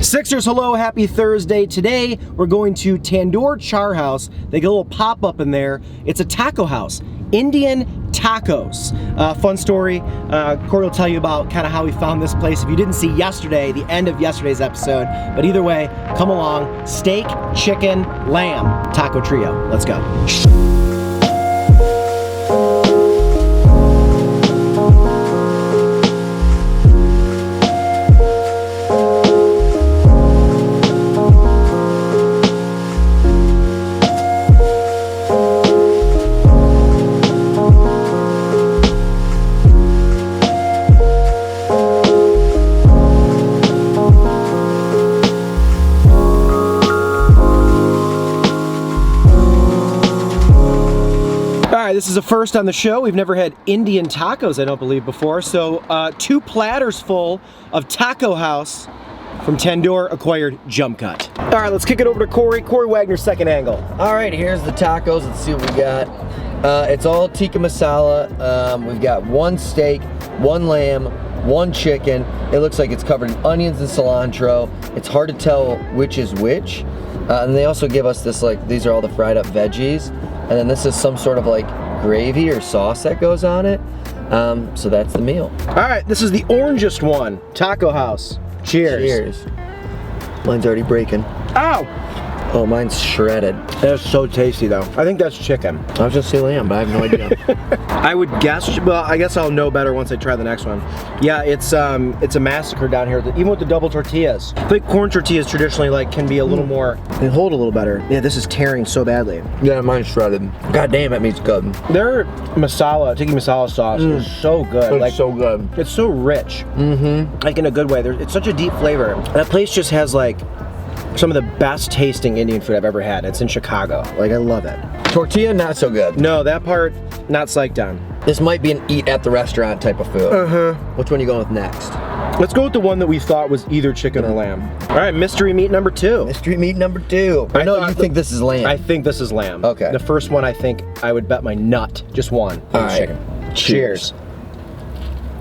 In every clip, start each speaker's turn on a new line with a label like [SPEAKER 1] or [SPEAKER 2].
[SPEAKER 1] Sixers, hello, happy Thursday. Today, we're going to Tandoor Char House. They get a little pop-up in there. It's a taco house, Indian tacos. Fun story, Corey will tell you about kind of how we found this place. If you didn't see yesterday, the end of yesterday's episode, but either way, come along. Steak, chicken, lamb, taco trio. Let's go. This is a first on the show. We've never had Indian tacos, I don't believe, before. So 2 platters full of Taco House from Tandoor acquired jump cut. All right, let's kick it over to Corey. Corey Wagner, second angle.
[SPEAKER 2] All right, here's the tacos. Let's see what we got. It's all Tikka Masala. We've got 1 steak, 1 lamb, 1 chicken. It looks like it's covered in onions and cilantro. It's hard to tell which is which. And they also give us this, like, these are all the fried up veggies. And then this is some sort of like gravy or sauce that goes on it. So that's the meal.
[SPEAKER 1] All right, this is the orangest one, Taco House. Cheers.
[SPEAKER 2] Cheers. Mine's already breaking.
[SPEAKER 1] Ow!
[SPEAKER 2] Oh, mine's shredded.
[SPEAKER 1] That's so tasty though. I think that's chicken.
[SPEAKER 2] I was just saying lamb, but I have no idea.
[SPEAKER 1] I would guess, well, I guess I'll know better once I try the next one. Yeah, it's a massacre down here, even with the double tortillas. I think corn tortillas traditionally like can be a little more, they hold a little better. Yeah, this is tearing so badly.
[SPEAKER 2] Yeah, mine's shredded. God damn, that meat's good.
[SPEAKER 1] Their masala, Tikka Masala sauce is so good.
[SPEAKER 2] It's
[SPEAKER 1] like,
[SPEAKER 2] so good.
[SPEAKER 1] It's so rich.
[SPEAKER 2] Mm-hmm.
[SPEAKER 1] Like in a good way. It's such a deep flavor. That place just has like some of the best tasting Indian food I've ever had. It's in Chicago. Like, I love it.
[SPEAKER 2] Tortilla, not so good.
[SPEAKER 1] No, that part, not psyched on.
[SPEAKER 2] This might be an eat at the restaurant type of food.
[SPEAKER 1] Uh-huh.
[SPEAKER 2] Which one are you going with next?
[SPEAKER 1] Let's go with the one that we thought was either chicken or lamb. All right, mystery meat number 2.
[SPEAKER 2] Mystery meat number 2. I know you think this is lamb.
[SPEAKER 1] I think this is lamb.
[SPEAKER 2] Okay.
[SPEAKER 1] The first one, I think I would bet my nut, just one.
[SPEAKER 2] All right.
[SPEAKER 1] Chicken. Cheers.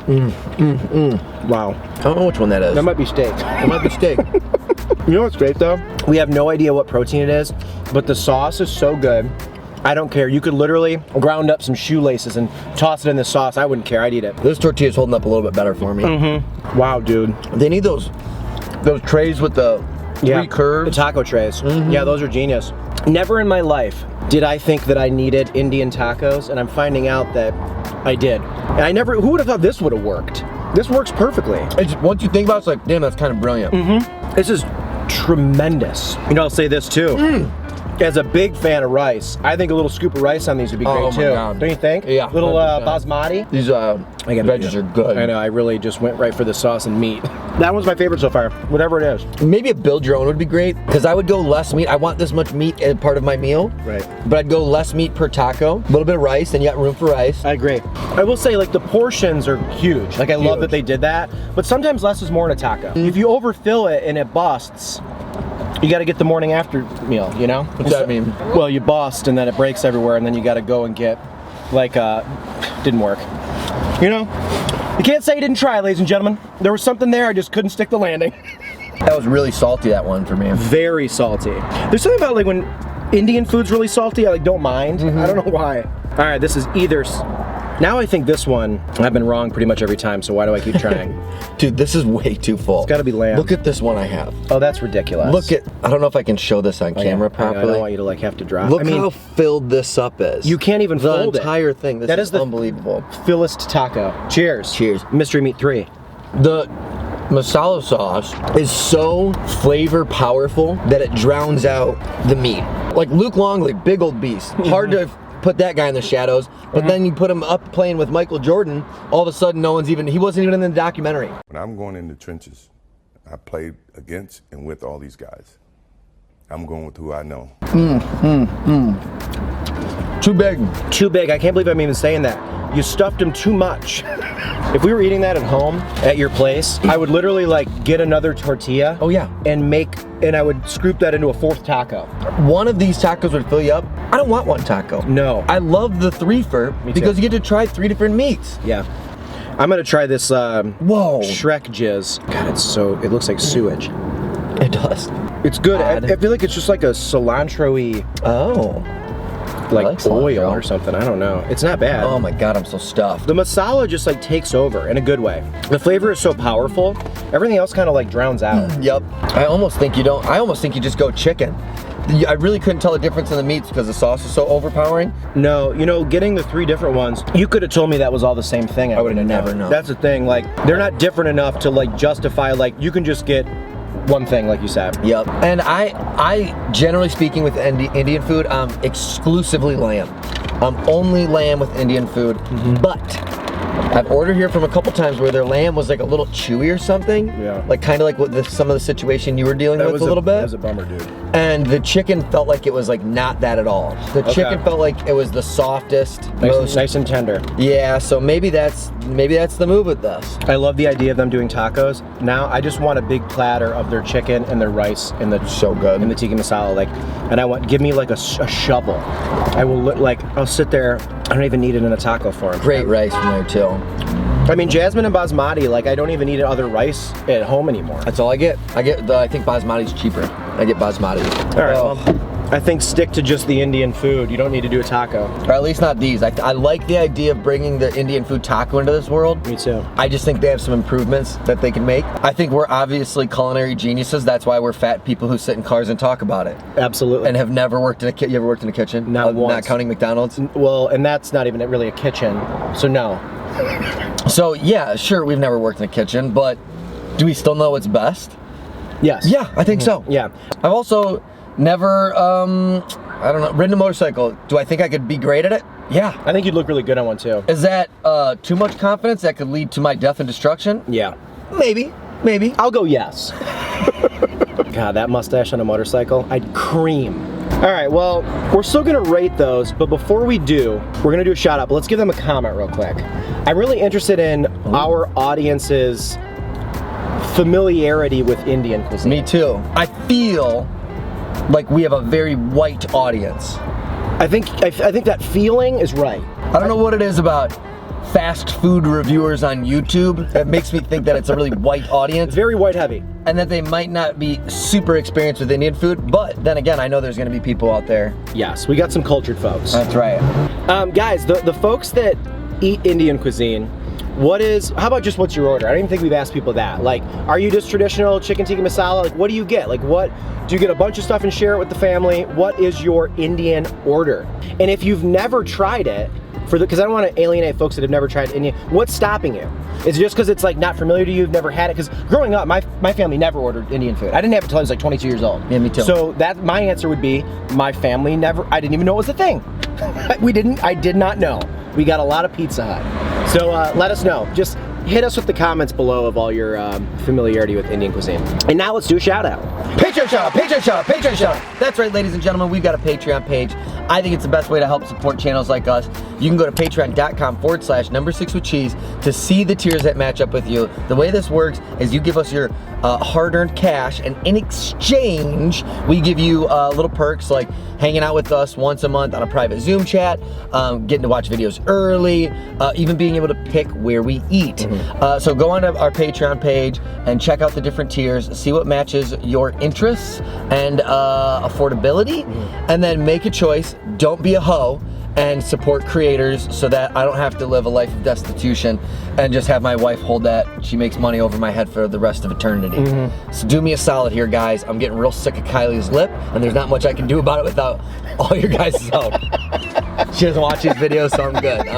[SPEAKER 1] Wow.
[SPEAKER 2] I don't know which one that is.
[SPEAKER 1] That might be steak.
[SPEAKER 2] It might be steak.
[SPEAKER 1] You know what's great though? We have no idea what protein it is, but the sauce is so good. I don't care. You could literally ground up some shoelaces and toss it in the sauce. I wouldn't care. I'd eat it.
[SPEAKER 2] This tortilla's holding up a little bit better for me.
[SPEAKER 1] Mm-hmm. Wow, dude.
[SPEAKER 2] They need those trays with the 3 curves.
[SPEAKER 1] The taco trays.
[SPEAKER 2] Mm-hmm.
[SPEAKER 1] Yeah, those are genius. Never in my life did I think that I needed Indian tacos, and I'm finding out that I did. And who would have thought this would have worked? This works perfectly.
[SPEAKER 2] Once you think about it, it's like, damn, that's kind of brilliant.
[SPEAKER 1] Mm-hmm. This is tremendous. You know, I'll say this too. As a big fan of rice, I think a little scoop of rice on these would be great too.
[SPEAKER 2] God.
[SPEAKER 1] Don't you think?
[SPEAKER 2] Yeah.
[SPEAKER 1] Little basmati.
[SPEAKER 2] These veggies are good.
[SPEAKER 1] I know, I really just went right for the sauce and meat. That one's my favorite so far, whatever it is.
[SPEAKER 2] Maybe a build your own would be great, because I would go less meat. I want this much meat as part of my meal.
[SPEAKER 1] Right.
[SPEAKER 2] But I'd go less meat per taco, a little bit of rice, and you got room for rice.
[SPEAKER 1] I agree. I will say, like, the portions are huge. Like, I love that they did that, but sometimes less is more in a taco. If you overfill it and it busts, you got to get the morning after meal, you know?
[SPEAKER 2] What's that mean?
[SPEAKER 1] Well, you bust and then it breaks everywhere, and then you got to go and get, like, didn't work. You know? You can't say you didn't try, ladies and gentlemen. There was something there, I just couldn't stick the landing.
[SPEAKER 2] That was really salty, that one, for me.
[SPEAKER 1] Very salty. There's something about, like, when Indian food's really salty, I, like, don't mind. I don't know why. All right, this is either... Now I think this one, I've been wrong pretty much every time, so why do I keep trying?
[SPEAKER 2] Dude, this is way too full.
[SPEAKER 1] It's gotta be lamb.
[SPEAKER 2] Look at this one I have.
[SPEAKER 1] Oh, that's ridiculous.
[SPEAKER 2] Look at, I don't know if I can show this on camera properly.
[SPEAKER 1] I don't want you to like have to drop.
[SPEAKER 2] Look how filled this up is.
[SPEAKER 1] You can't even fold it.
[SPEAKER 2] The entire thing, this is unbelievable.
[SPEAKER 1] Fillest taco. Cheers.
[SPEAKER 2] Cheers.
[SPEAKER 1] Mystery meat 3.
[SPEAKER 2] The masala sauce is so flavor powerful that it drowns out the meat. Like Luke Longley, big old beast. Hard to put that guy in the shadows, but then you put him up playing with Michael Jordan, all of a sudden he wasn't even in the documentary.
[SPEAKER 3] When I'm going in the trenches, I played against and with all these guys. I'm going with who I know.
[SPEAKER 2] Too big.
[SPEAKER 1] Too big. I can't believe I'm even saying that. You stuffed him too much. If we were eating that at home, at your place, I would literally like get another tortilla.
[SPEAKER 2] Oh yeah.
[SPEAKER 1] And I would scoop that into a 4th taco.
[SPEAKER 2] One of these tacos would fill you up. I don't want one taco.
[SPEAKER 1] No.
[SPEAKER 2] I love the 3-fer because you get to try 3 different meats.
[SPEAKER 1] Yeah. I'm gonna try this
[SPEAKER 2] Whoa.
[SPEAKER 1] Shrek jizz. God, it looks like sewage.
[SPEAKER 2] It does.
[SPEAKER 1] It's good.
[SPEAKER 2] Odd.
[SPEAKER 1] I feel like it's just like a cilantro-y,
[SPEAKER 2] Oh.
[SPEAKER 1] like oil
[SPEAKER 2] cilantro.
[SPEAKER 1] or something. I don't know. It's not bad.
[SPEAKER 2] Oh my God, I'm so stuffed.
[SPEAKER 1] The masala just like takes over in a good way. The flavor is so powerful. Everything else kind of like drowns out.
[SPEAKER 2] Yep. I almost think you just go chicken. I really couldn't tell the difference in the meats because the sauce is so overpowering.
[SPEAKER 1] No, you know, getting the 3 different ones, you could have told me that was all the same thing.
[SPEAKER 2] I would have never known.
[SPEAKER 1] That's the thing. Like, they're not different enough to like justify, like, you can just get one thing, like you said.
[SPEAKER 2] Yep. And I generally speaking with Indian food, I'm exclusively lamb. I'm only lamb with Indian food, but I've ordered here from a couple times where their lamb was like a little chewy or something.
[SPEAKER 1] Yeah.
[SPEAKER 2] Like kind of like what some of the situation you were dealing with a little bit.
[SPEAKER 1] That was a bummer, dude.
[SPEAKER 2] And the chicken felt like it was like not that at all. The chicken felt like it was the softest,
[SPEAKER 1] Nice and tender.
[SPEAKER 2] Yeah, so maybe that's the move with this.
[SPEAKER 1] I love the idea of them doing tacos. Now I just want a big platter of their chicken and their rice in the in the tikka masala, like, and I want give me like a shovel. I will I'll sit there. I don't even need it in a taco form.
[SPEAKER 2] Great rice from there too.
[SPEAKER 1] I mean, jasmine and basmati, like, I don't even need other rice at home anymore.
[SPEAKER 2] That's all I get. I think basmati's cheaper. I get basmati.
[SPEAKER 1] All right, well, I think stick to just the Indian food. You don't need to do a taco.
[SPEAKER 2] Or at least not these. I like the idea of bringing the Indian food taco into this world.
[SPEAKER 1] Me too.
[SPEAKER 2] I just think they have some improvements that they can make. I think we're obviously culinary geniuses. That's why we're fat people who sit in cars and talk about it.
[SPEAKER 1] Absolutely.
[SPEAKER 2] And have never worked in a kitchen. You ever worked in a kitchen?
[SPEAKER 1] Not once.
[SPEAKER 2] Not counting McDonald's?
[SPEAKER 1] Well, and that's not even really a kitchen, so no.
[SPEAKER 2] So yeah, sure, we've never worked in a kitchen, but do we still know what's best?
[SPEAKER 1] Yes.
[SPEAKER 2] Yeah, I think so.
[SPEAKER 1] Yeah.
[SPEAKER 2] I've also never, I don't know, ridden a motorcycle. Do I think I could be great at it? Yeah.
[SPEAKER 1] I think you'd look really good on one too.
[SPEAKER 2] Is that too much confidence that could lead to my death and destruction?
[SPEAKER 1] Yeah.
[SPEAKER 2] Maybe.
[SPEAKER 1] I'll go yes. God, that mustache on a motorcycle, I'd cream. All right, well, we're still gonna rate those, but before we do, we're gonna do a shout out, but let's give them a comment real quick. I'm really interested in our audience's familiarity with Indian cuisine.
[SPEAKER 2] Me too. I feel like we have a very white audience.
[SPEAKER 1] I think that feeling is right.
[SPEAKER 2] I don't know what it is about fast food reviewers on YouTube that makes me think that it's a really white audience.
[SPEAKER 1] Very white heavy.
[SPEAKER 2] And that they might not be super experienced with Indian food, but then again, I know there's gonna be people out there.
[SPEAKER 1] Yes, we got some cultured folks.
[SPEAKER 2] That's right.
[SPEAKER 1] Guys, the folks that eat Indian cuisine, how about just what's your order? I don't even think we've asked people that. Like, are you just traditional chicken tikka masala? Like, what do you get? Like, do you get a bunch of stuff and share it with the family? What is your Indian order? And if you've never tried it, because I don't want to alienate folks that have never tried Indian, what's stopping you? Is it just because it's like not familiar to you, you've never had it? Because growing up, my family never ordered Indian food. I didn't have it until I was like 22 years old.
[SPEAKER 2] Yeah, me too.
[SPEAKER 1] So my answer would be, my family I didn't even know it was a thing. I did not know. We got a lot of Pizza Hut. So let us know. Just hit us with the comments below of all your familiarity with Indian cuisine. And now let's do a shout out.
[SPEAKER 2] Patreon shout out, Patreon shout out, Patreon shout out. That's right, ladies and gentlemen, we've got a Patreon page. I think it's the best way to help support channels like us. You can go to patreon.com/number6withcheese to see the tiers that match up with you. The way this works is you give us your hard-earned cash, and in exchange, we give you little perks like hanging out with us once a month on a private Zoom chat, getting to watch videos early, even being able to pick where we eat. So go on to our Patreon page and check out the different tiers, see what matches your interests and affordability, and then make a choice. Don't be a hoe and support creators so that I don't have to live a life of destitution and just have my wife hold that. She makes money over my head for the rest of eternity. So do me a solid here, guys. I'm getting real sick of Kylie's lip, and there's not much I can do about it without all your guys' help. She doesn't watch these videos, so I'm good.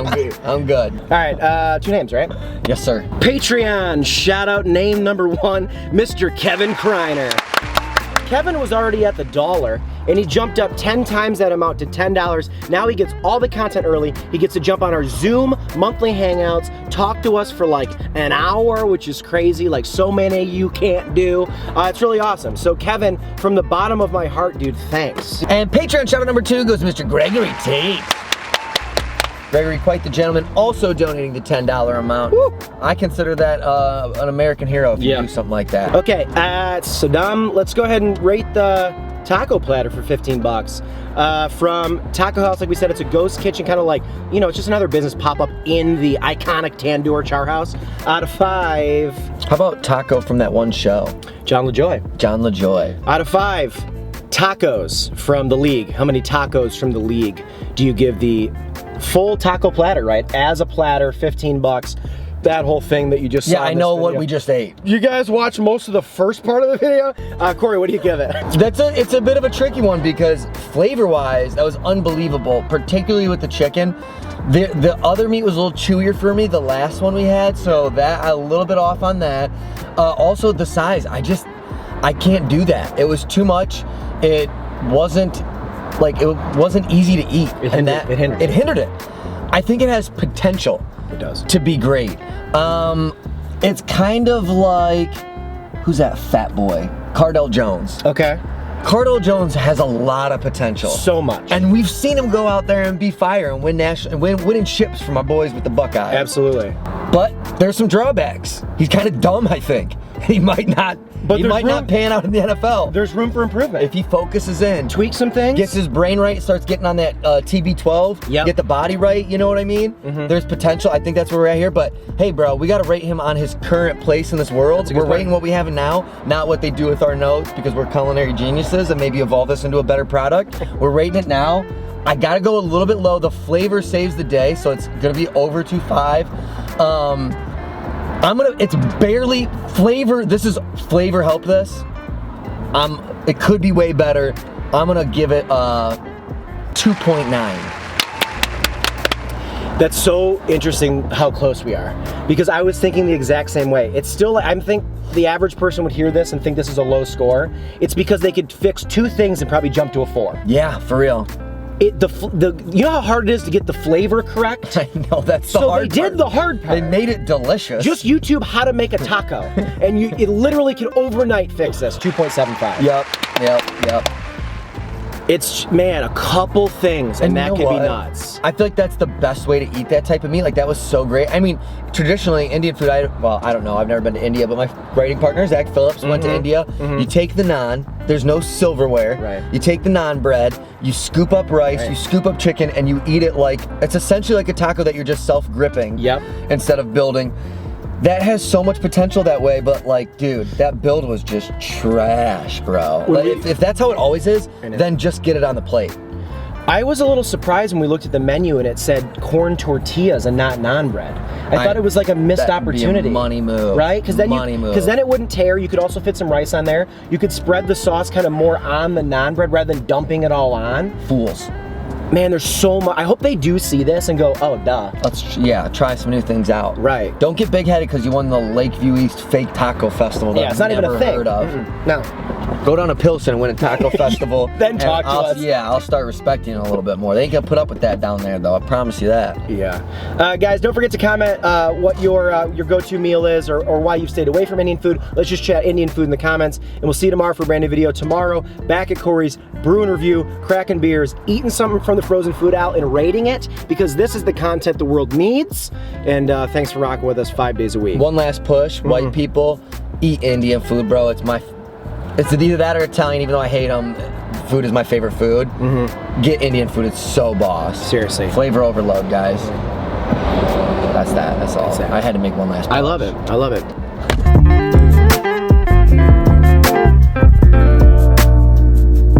[SPEAKER 2] I'm good.
[SPEAKER 1] All right, 2 names, right?
[SPEAKER 2] Yes, sir.
[SPEAKER 1] Patreon shout out name number 1, Mr. Kevin Kreiner. Kevin was already at the $1 and he jumped up 10 times that amount to $10. Now he gets all the content early. He gets to jump on our Zoom monthly hangouts, talk to us for like an hour, which is crazy, like so many you can't do. It's really awesome. So Kevin, from the bottom of my heart, dude, thanks.
[SPEAKER 2] And Patreon shout out number 2 goes to Mr. Gregory Tate. Gregory, quite the gentleman, also donating the $10 amount.
[SPEAKER 1] Woo.
[SPEAKER 2] I consider that an American hero if you do something like that.
[SPEAKER 1] Okay, Saddam, let's go ahead and rate the taco platter for 15 bucks. From Taco House, like we said, it's a ghost kitchen, kind of like, you know, it's just another business pop-up in the iconic Tandoor Char House. Out of 5.
[SPEAKER 2] How about taco from that one show?
[SPEAKER 1] John LaJoy.
[SPEAKER 2] John LaJoy.
[SPEAKER 1] Out of 5, tacos from the league. How many tacos from the league do you give the full taco platter, right? As a platter, 15 bucks. That whole thing that you just saw.
[SPEAKER 2] Yeah, I know what we just ate.
[SPEAKER 1] You guys watched most of the first part of the video? Corey, what do you give it?
[SPEAKER 2] It's a bit of a tricky one because flavor-wise, that was unbelievable, particularly with the chicken. The other meat was a little chewier for me, the last one we had, so that a little bit off on that. Also the size, I can't do that. It was too much. It wasn't easy to eat.
[SPEAKER 1] It hindered it.
[SPEAKER 2] I think it has potential.
[SPEAKER 1] It does.
[SPEAKER 2] To be great. It's kind of like, who's that fat boy? Cardell Jones.
[SPEAKER 1] Okay.
[SPEAKER 2] Cardell Jones has a lot of potential.
[SPEAKER 1] So much.
[SPEAKER 2] And we've seen him go out there and be fire and winning chips for my boys with the Buckeyes.
[SPEAKER 1] Absolutely.
[SPEAKER 2] But there's some drawbacks. He's kind of dumb, I think. He might not pan out in the NFL.
[SPEAKER 1] There's room for improvement.
[SPEAKER 2] If he focuses in,
[SPEAKER 1] tweak some things,
[SPEAKER 2] gets his brain right, starts getting on that TB12, get the body right, you know what I mean? There's potential. I think that's where we're at here. But hey, bro, we got to rate him on his current place in this world. We're rating what we have now, not what they do with our notes, because we're culinary geniuses and maybe evolve this into a better product. We're rating it now. I got to go a little bit low. The flavor saves the day, so it's going to be over 2.5. It's barely flavor. This is flavor help this. It could be way better. I'm gonna give it 2.9.
[SPEAKER 1] That's so interesting how close we are, because I was thinking the exact same way. It's still, I think the average person would hear this and think this is a low score. It's because they could fix 2 things and probably jump to a 4.
[SPEAKER 2] Yeah, for real.
[SPEAKER 1] You know how hard it is to get the flavor correct?
[SPEAKER 2] I know, that's the hard part.
[SPEAKER 1] So they did the hard part.
[SPEAKER 2] They made it delicious.
[SPEAKER 1] Just YouTube how to make a taco, and it literally can overnight fix this. 2.75.
[SPEAKER 2] Yep.
[SPEAKER 1] It's, man, a couple things, and that could be nuts.
[SPEAKER 2] I feel like that's the best way to eat that type of meat. Like, that was so great. I mean, traditionally, Indian food, I don't know, I've never been to India, but my writing partner, Zach Phillips, went to India. You take the naan, there's no silverware.
[SPEAKER 1] Right.
[SPEAKER 2] You take the naan bread, you scoop up rice, you scoop up chicken, and you eat it like, it's essentially like a taco that you're just self-gripping instead of building. That has so much potential that way, but like, dude, that build was just trash, bro. Like, if that's how it always is, then just get it on the plate.
[SPEAKER 1] I was a little surprised when we looked at the menu and it said corn tortillas and not naan bread. I thought it was like a missed opportunity.
[SPEAKER 2] Be a money move.
[SPEAKER 1] Right? Because then it wouldn't tear. You could also fit some rice on there. You could spread the sauce kind of more on the naan bread rather than dumping it all on.
[SPEAKER 2] Fools.
[SPEAKER 1] Man, there's so much. I hope they do see this and go, oh, duh.
[SPEAKER 2] Let's try some new things out.
[SPEAKER 1] Right.
[SPEAKER 2] Don't get big-headed because you won the Lakeview East Fake Taco Festival that
[SPEAKER 1] it's not even a thing.
[SPEAKER 2] Heard of.
[SPEAKER 1] No.
[SPEAKER 2] Go down to Pilsen and win a taco festival.
[SPEAKER 1] Then talk to us.
[SPEAKER 2] Yeah, I'll start respecting it a little bit more. They ain't gonna put up with that down there, though. I promise you that.
[SPEAKER 1] Yeah. Guys, don't forget to comment what your go-to meal is or why you've stayed away from Indian food. Let's just chat Indian food in the comments, and we'll see you tomorrow for a brand new video. Tomorrow, back at Corey's Brew and Review, cracking beers, eating something from the frozen food aisle, and rating it, because this is the content the world needs. And thanks for rocking with us 5 days a week.
[SPEAKER 2] One last push, white people, eat Indian food, bro. It's either that or Italian, even though I hate them. Food is my favorite food. Get Indian food, it's so boss.
[SPEAKER 1] Seriously.
[SPEAKER 2] Flavor overload, guys. That's all. I had to make one last push.
[SPEAKER 1] I love it.